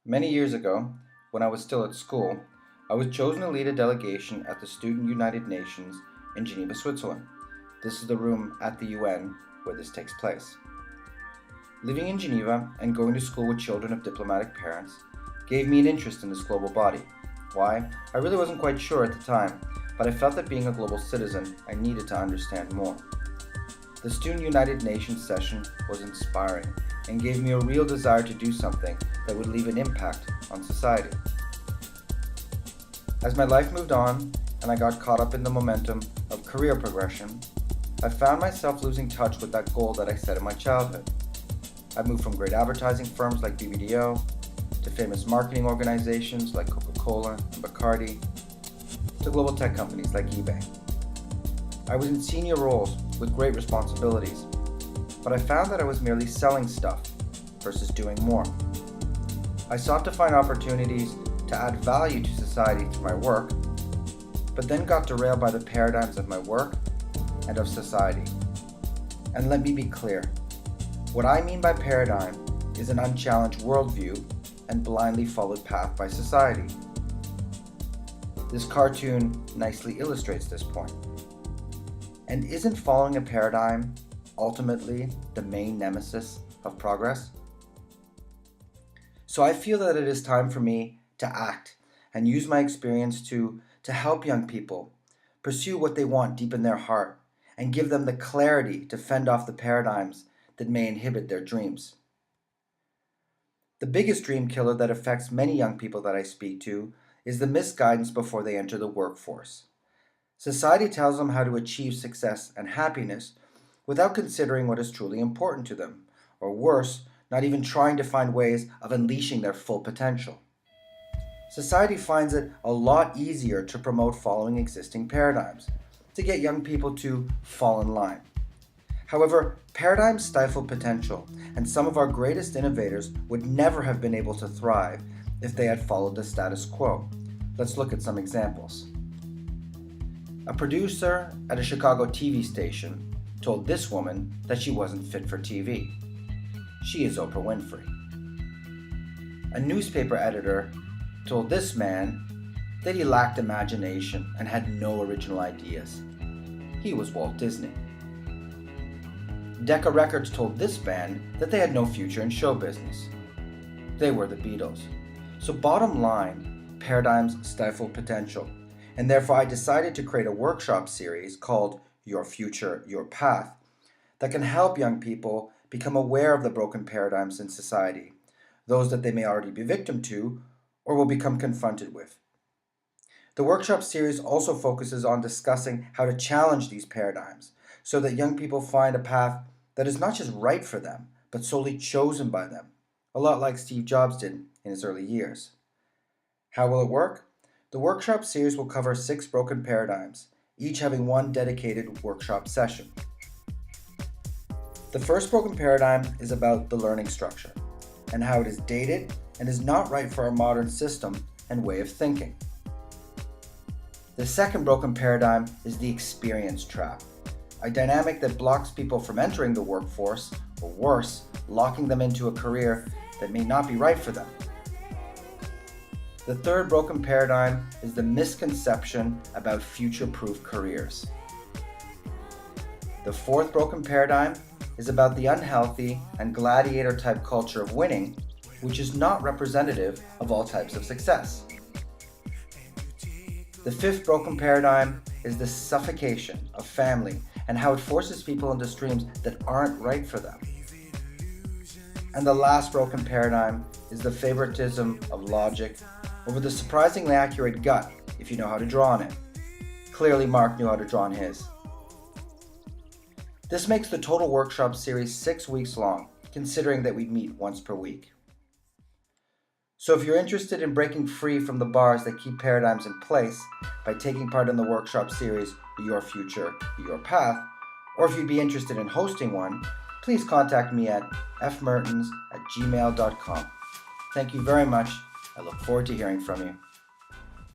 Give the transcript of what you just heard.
Many years ago, when I was still at school, I was chosen to lead a delegation at the Student United Nations in Geneva, Switzerland. This is the room at the UN where this takes place. Living in Geneva and going to school with children of diplomatic parents gave me an interest in this global body. Why? I really wasn't quite sure at the time, but I felt that being a global citizen, I needed to understand more. The Student United Nations session was inspiring and gave me a real desire to do something that would leave an impact on society. As my life moved on and I got caught up in the momentum of career progression, I found myself losing touch with that goal that I set in my childhood. I moved from great advertising firms like BBDO to famous marketing organizations like Coca-Cola and Bacardi to global tech companies like eBay. I was in senior roles with great responsibilities, but I found that I was merely selling stuff versus doing more. I sought to find opportunities to add value to society through my work, but then got derailed by the paradigms of my work and of society. And let me be clear, what I mean by paradigm is an unchallenged worldview and blindly followed path by society. This cartoon nicely illustrates this point. And isn't following a paradigm ultimately the main nemesis of progress? So I feel that it is time for me to act and use my experience to help young people pursue what they want deep in their heart and give them the clarity to fend off the paradigms that may inhibit their dreams. The biggest dream killer that affects many young people that I speak to is the misguidance before they enter the workforce. Society tells them how to achieve success and happiness without considering what is truly important to them, or worse, not even trying to find ways of unleashing their full potential. Society finds it a lot easier to promote following existing paradigms, to get young people to fall in line. However, paradigms stifle potential, and some of our greatest innovators would never have been able to thrive if they had followed the status quo. Let's look at some examples. A producer at a Chicago TV station told this woman that she wasn't fit for TV. She is Oprah Winfrey. A newspaper editor told this man that he lacked imagination and had no original ideas. He was Walt Disney. Decca Records told this band that they had no future in show business. They were the Beatles. So bottom line, paradigms stifle potential, and therefore I decided to create a workshop series called Your Future, Your Path that can help young people become aware of the broken paradigms in society, those that they may already be victim to or will become confronted with. The workshop series also focuses on discussing how to challenge these paradigms so that young people find a path that is not just right for them, but solely chosen by them, a lot like Steve Jobs did in his early years. How will it work? The workshop series will cover 6 broken paradigms, each having one dedicated workshop session. The first broken paradigm is about the learning structure and how it is dated and is not right for our modern system and way of thinking. The second broken paradigm is the experience trap, a dynamic that blocks people from entering the workforce, or worse, locking them into a career that may not be right for them. The third broken paradigm is the misconception about future-proof careers. The fourth broken paradigm is about the unhealthy and gladiator-type culture of winning, which is not representative of all types of success. The fifth broken paradigm is the suffocation of family and how it forces people into streams that aren't right for them. And the last broken paradigm is the favoritism of logic over the surprisingly accurate gut if you know how to draw on it. Clearly Mark knew how to draw on his. This makes the total workshop series 6 weeks long, considering that we'd meet once per week. So if you're interested in breaking free from the bars that keep paradigms in place by taking part in the workshop series Your Future, Your Path, or if you'd be interested in hosting one, please contact me at fmertens@gmail.com. Thank you very much. I look forward to hearing from you.